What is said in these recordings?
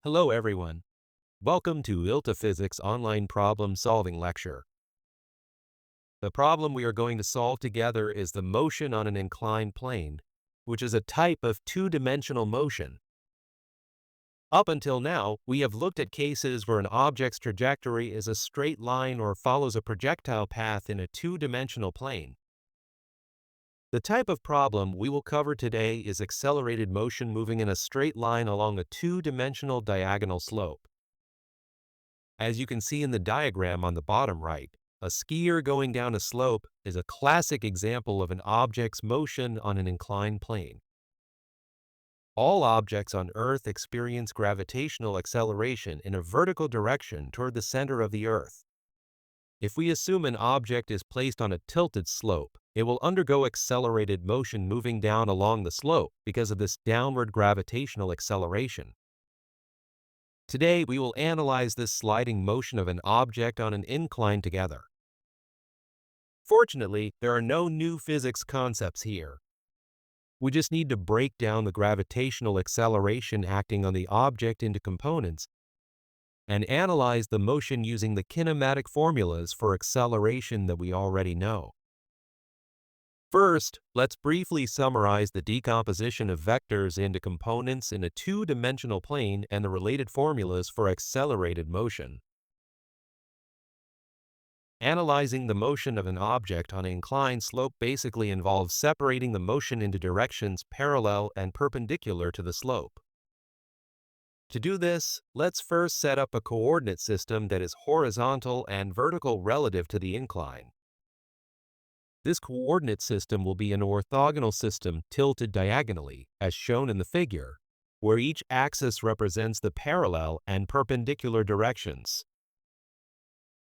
Hello everyone. Welcome to ILTA Physics online problem solving lecture. The problem we are going to solve together is the motion on an inclined plane, which is a type of two-dimensional motion. Up until now, we have looked at cases where an object's trajectory is a straight line or follows a projectile path in a two-dimensional plane. The type of problem we will cover today is accelerated motion moving in a straight line along a two-dimensional diagonal slope. As you can see in the diagram on the bottom right, a skier going down a slope is a classic example of an object's motion on an inclined plane. All objects on Earth experience gravitational acceleration in a vertical direction toward the center of the Earth. If we assume an object is placed on a tilted slope, it will undergo accelerated motion moving down along the slope because of this downward gravitational acceleration. Today, we will analyze this sliding motion of an object on an incline together. Fortunately, there are no new physics concepts here. We just need to break down the gravitational acceleration acting on the object into components and analyze the motion using the kinematic formulas for acceleration that we already know. First, let's briefly summarize the decomposition of vectors into components in a two-dimensional plane and the related formulas for accelerated motion. Analyzing the motion of an object on an inclined slope basically involves separating the motion into directions parallel and perpendicular to the slope. To do this, let's first set up a coordinate system that is horizontal and vertical relative to the incline. This coordinate system will be an orthogonal system tilted diagonally, as shown in the figure, where each axis represents the parallel and perpendicular directions.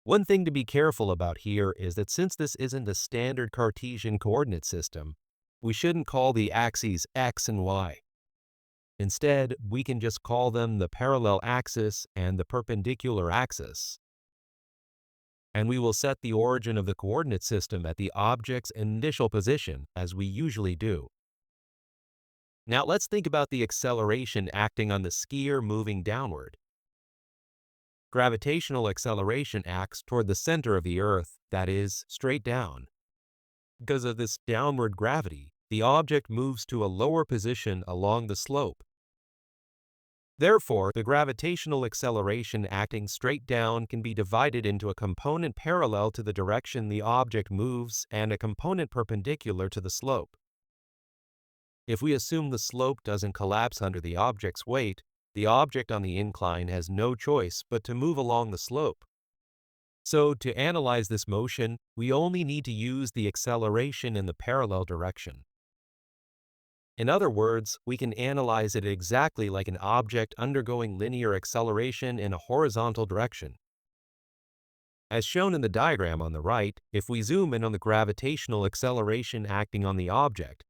One thing to be careful about here is that since this isn't a standard Cartesian coordinate system, we shouldn't call the axes x and y. Instead, we can just call them the parallel axis and the perpendicular axis. And we will set the origin of the coordinate system at the object's initial position, as we usually do. Now let's think about the acceleration acting on the skier moving downward. Gravitational acceleration acts toward the center of the Earth, that is, straight down. Because of this downward gravity, the object moves to a lower position along the slope. Therefore, the gravitational acceleration acting straight down can be divided into a component parallel to the direction the object moves and a component perpendicular to the slope. If we assume the slope doesn't collapse under the object's weight, the object on the incline has no choice but to move along the slope. So, to analyze this motion, we only need to use the acceleration in the parallel direction. In other words, we can analyze it exactly like an object undergoing linear acceleration in a horizontal direction. As shown in the diagram on the right, if we zoom in on the gravitational acceleration acting on the object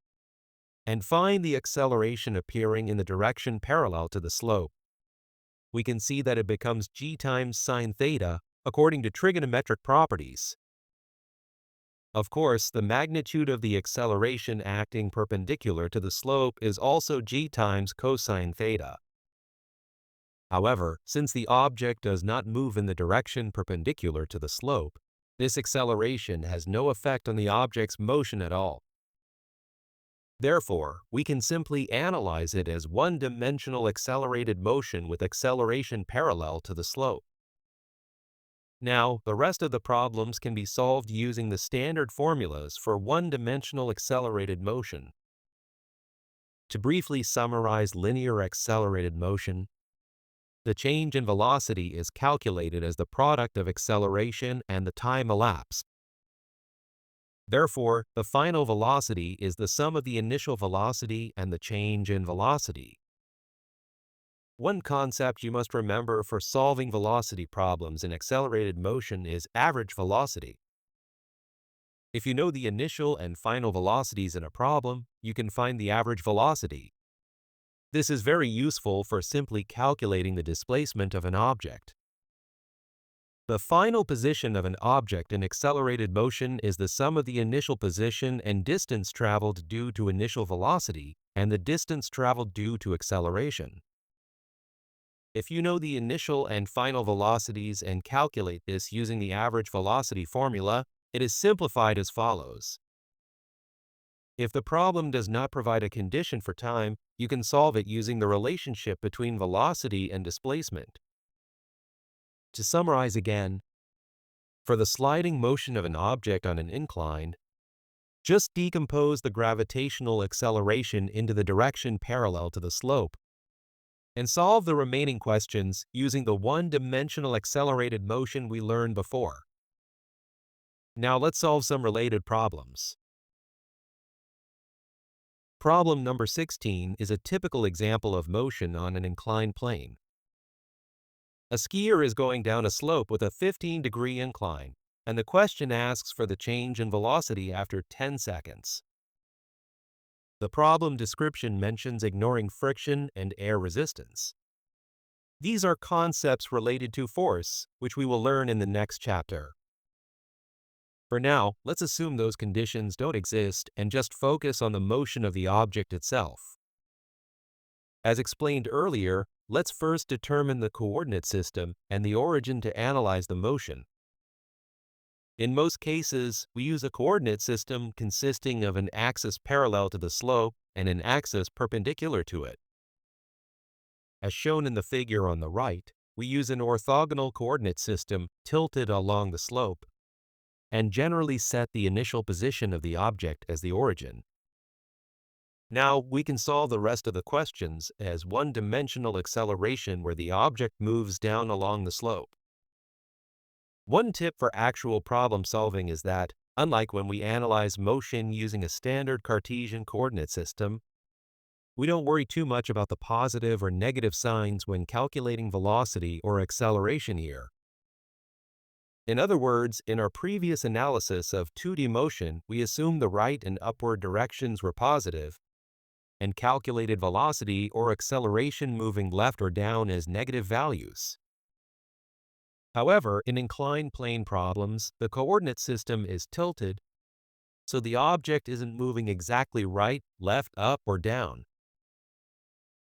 and find the acceleration appearing in the direction parallel to the slope, we can see that it becomes g times sine theta according to trigonometric properties. Of course, the magnitude of the acceleration acting perpendicular to the slope is also g times cosine theta. However, since the object does not move in the direction perpendicular to the slope, this acceleration has no effect on the object's motion at all. Therefore, we can simply analyze it as one-dimensional accelerated motion with acceleration parallel to the slope. Now, the rest of the problems can be solved using the standard formulas for one-dimensional accelerated motion. To briefly summarize linear accelerated motion, the change in velocity is calculated as the product of acceleration and the time elapsed. Therefore, the final velocity is the sum of the initial velocity and the change in velocity. One concept you must remember for solving velocity problems in accelerated motion is average velocity. If you know the initial and final velocities in a problem, you can find the average velocity. This is very useful for simply calculating the displacement of an object. The final position of an object in accelerated motion is the sum of the initial position and distance traveled due to initial velocity and the distance traveled due to acceleration. If you know the initial and final velocities and calculate this using the average velocity formula, it is simplified as follows. If the problem does not provide a condition for time, you can solve it using the relationship between velocity and displacement. To summarize again, for the sliding motion of an object on an incline, just decompose the gravitational acceleration into the direction parallel to the slope, and solve the remaining questions using the one-dimensional accelerated motion we learned before. Now let's solve some related problems. Problem number 16 is a typical example of motion on an inclined plane. A skier is going down a slope with a 15-degree incline, and the question asks for the change in velocity after 10 seconds. The problem description mentions ignoring friction and air resistance. These are concepts related to force, which we will learn in the next chapter. For now, let's assume those conditions don't exist and just focus on the motion of the object itself. As explained earlier, let's first determine the coordinate system and the origin to analyze the motion. In most cases, we use a coordinate system consisting of an axis parallel to the slope and an axis perpendicular to it. As shown in the figure on the right, we use an orthogonal coordinate system tilted along the slope and generally set the initial position of the object as the origin. Now we can solve the rest of the questions as one-dimensional acceleration where the object moves down along the slope. One tip for actual problem solving is that, unlike when we analyze motion using a standard Cartesian coordinate system, we don't worry too much about the positive or negative signs when calculating velocity or acceleration here. In other words, in our previous analysis of 2D motion, we assumed the right and upward directions were positive and calculated velocity or acceleration moving left or down as negative values. However, in inclined plane problems, the coordinate system is tilted, so the object isn't moving exactly right, left, up, or down.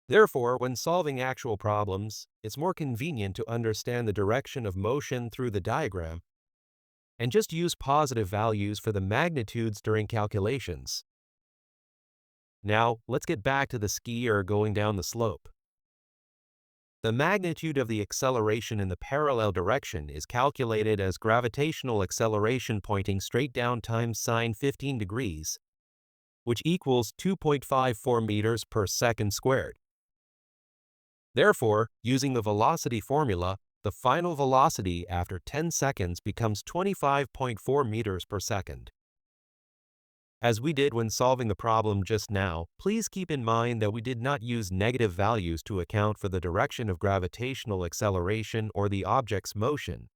Therefore, when solving actual problems, it's more convenient to understand the direction of motion through the diagram and just use positive values for the magnitudes during calculations. Now, let's get back to the skier going down the slope. The magnitude of the acceleration in the parallel direction is calculated as gravitational acceleration pointing straight down times sine 15 degrees, which equals 2.54 meters per second squared. Therefore, using the velocity formula, the final velocity after 10 seconds becomes 25.4 meters per second. As we did when solving the problem just now, please keep in mind that we did not use negative values to account for the direction of gravitational acceleration or the object's motion.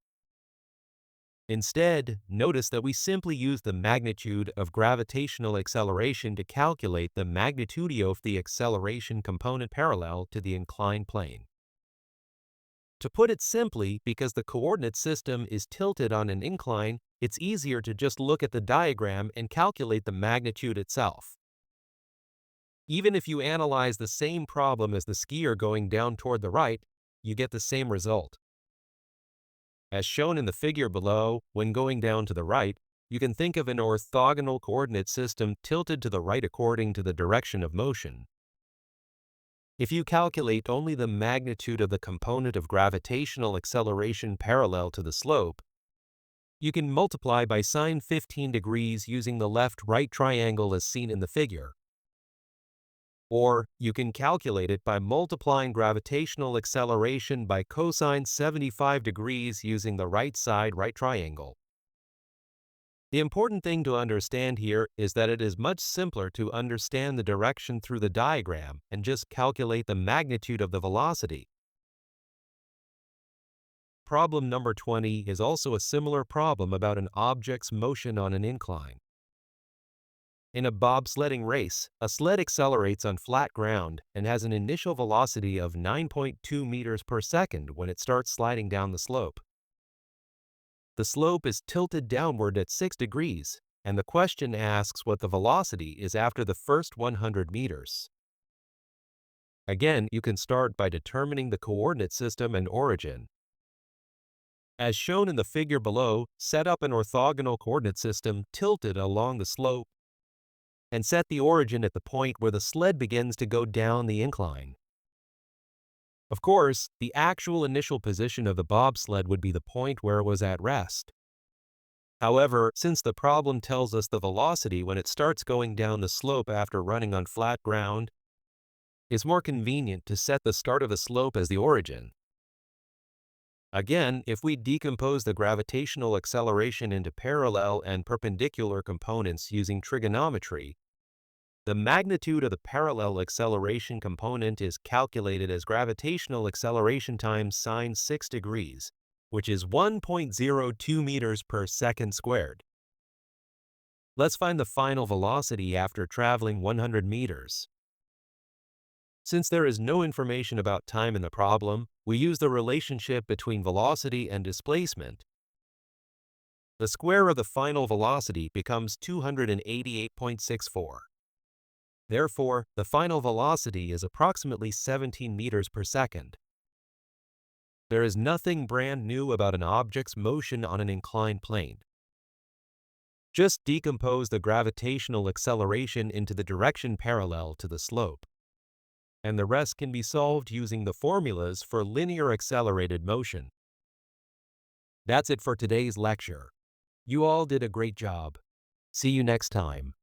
Instead, notice that we simply use the magnitude of gravitational acceleration to calculate the magnitudeo of the acceleration component parallel to the inclined plane. To put it simply, because the coordinate system is tilted on an incline, it's easier to just look at the diagram and calculate the magnitude itself. Even if you analyze the same problem as the skier going down toward the right, you get the same result. As shown in the figure below, when going down to the right, you can think of an orthogonal coordinate system tilted to the right according to the direction of motion. If you calculate only the magnitude of the component of gravitational acceleration parallel to the slope, you can multiply by sine 15 degrees using the left-right triangle as seen in the figure. Or you can calculate it by multiplying gravitational acceleration by cosine 75 degrees using the right side right triangle. The important thing to understand here is that it is much simpler to understand the direction through the diagram and just calculate the magnitude of the velocity. Problem number 20 is also a similar problem about an object's motion on an incline. In a bobsledding race, a sled accelerates on flat ground and has an initial velocity of 9.2 meters per second when it starts sliding down the slope. The slope is tilted downward at 6 degrees, and the question asks what the velocity is after the first 100 meters. Again, you can start by determining the coordinate system and origin. As shown in the figure below, set up an orthogonal coordinate system tilted along the slope and set the origin at the point where the sled begins to go down the incline. Of course, the actual initial position of the bobsled would be the point where it was at rest. However, since the problem tells us the velocity when it starts going down the slope after running on flat ground, it's more convenient to set the start of the slope as the origin. Again, if we decompose the gravitational acceleration into parallel and perpendicular components using trigonometry, the magnitude of the parallel acceleration component is calculated as gravitational acceleration times sine 6 degrees, which is 1.02 meters per second squared. Let's find the final velocity after traveling 100 meters. Since there is no information about time in the problem, we use the relationship between velocity and displacement. The square of the final velocity becomes 288.64. Therefore, the final velocity is approximately 17 meters per second. There is nothing brand new about an object's motion on an inclined plane. Just decompose the gravitational acceleration into the direction parallel to the slope, and the rest can be solved using the formulas for linear accelerated motion. That's it for today's lecture. You all did a great job. See you next time.